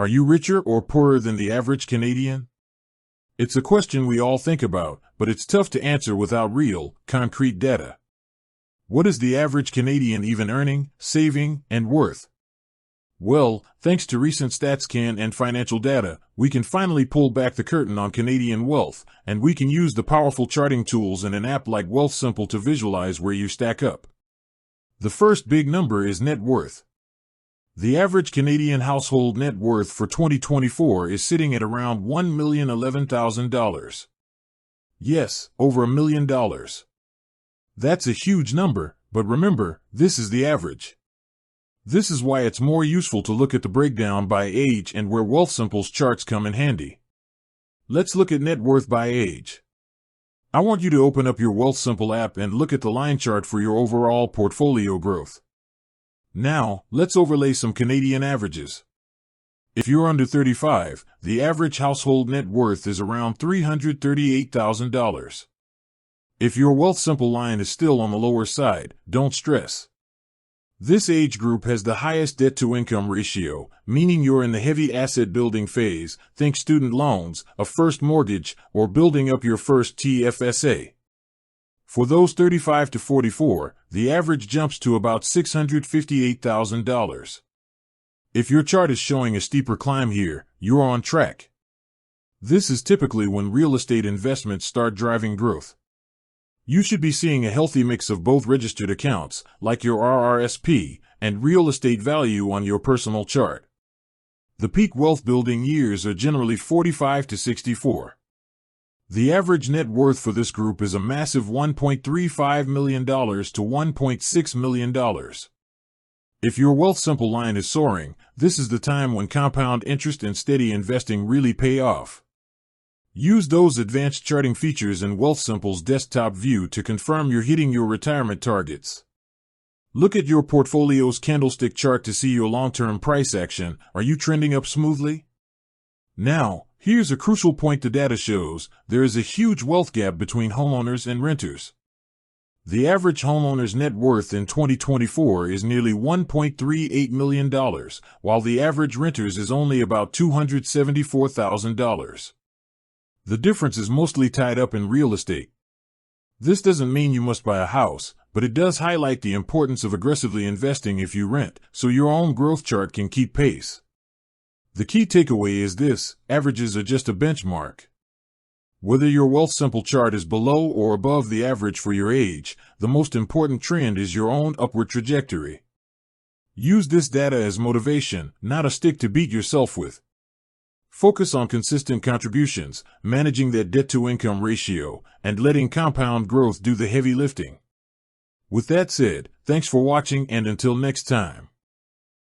Are you richer or poorer than the average Canadian? It's a question we all think about, but it's tough to answer without real, concrete data. What is the average Canadian even earning, saving, and worth? Well, thanks to recent StatsCan and financial data, we can finally pull back the curtain on Canadian wealth, and we can use the powerful charting tools in an app like Wealthsimple to visualize where you stack up. The first big number is net worth. The average Canadian household net worth for 2024 is sitting at around $1,011,000. Yes, over $1 million. That's a huge number, but remember, this is the average. This is why it's more useful to look at the breakdown by age and where Wealthsimple's charts come in handy. Let's look at net worth by age. I want you to open up your Wealthsimple app and look at the line chart for your overall portfolio growth. Now, let's overlay some Canadian averages. If you're under 35, the average household net worth is around $338,000. If your Wealthsimple line is still on the lower side, don't stress. This age group has the highest debt-to-income ratio, meaning you're in the heavy asset-building phase. Think student loans, a first mortgage, or building up your first TFSA. For those 35 to 44, the average jumps to about $658,000. If your chart is showing a steeper climb here, you're on track. This is typically when real estate investments start driving growth. You should be seeing a healthy mix of both registered accounts, like your RRSP, and real estate value on your personal chart. The peak wealth building years are generally 45 to 64. The average net worth for this group is a massive $1.35 million to $1.6 million. If your Wealthsimple line is soaring, this is the time when compound interest and steady investing really pay off. Use those advanced charting features in Wealthsimple's desktop view to confirm you're hitting your retirement targets. Look at your portfolio's candlestick chart to see your long-term price action. Are you trending up smoothly? Now, here's a crucial point the data shows. There is a huge wealth gap between homeowners and renters. The average homeowner's net worth in 2024 is nearly $1.38 million, while the average renter's is only about $274,000. The difference is mostly tied up in real estate. This doesn't mean you must buy a house, but it does highlight the importance of aggressively investing if you rent, so your own growth chart can keep pace. The key takeaway is this: averages are just a benchmark. Whether your Wealthsimple chart is below or above the average for your age, the most important trend is your own upward trajectory. Use this data as motivation, not a stick to beat yourself with. Focus on consistent contributions, managing that debt-to-income ratio, and letting compound growth do the heavy lifting. With that said, thanks for watching, and until next time.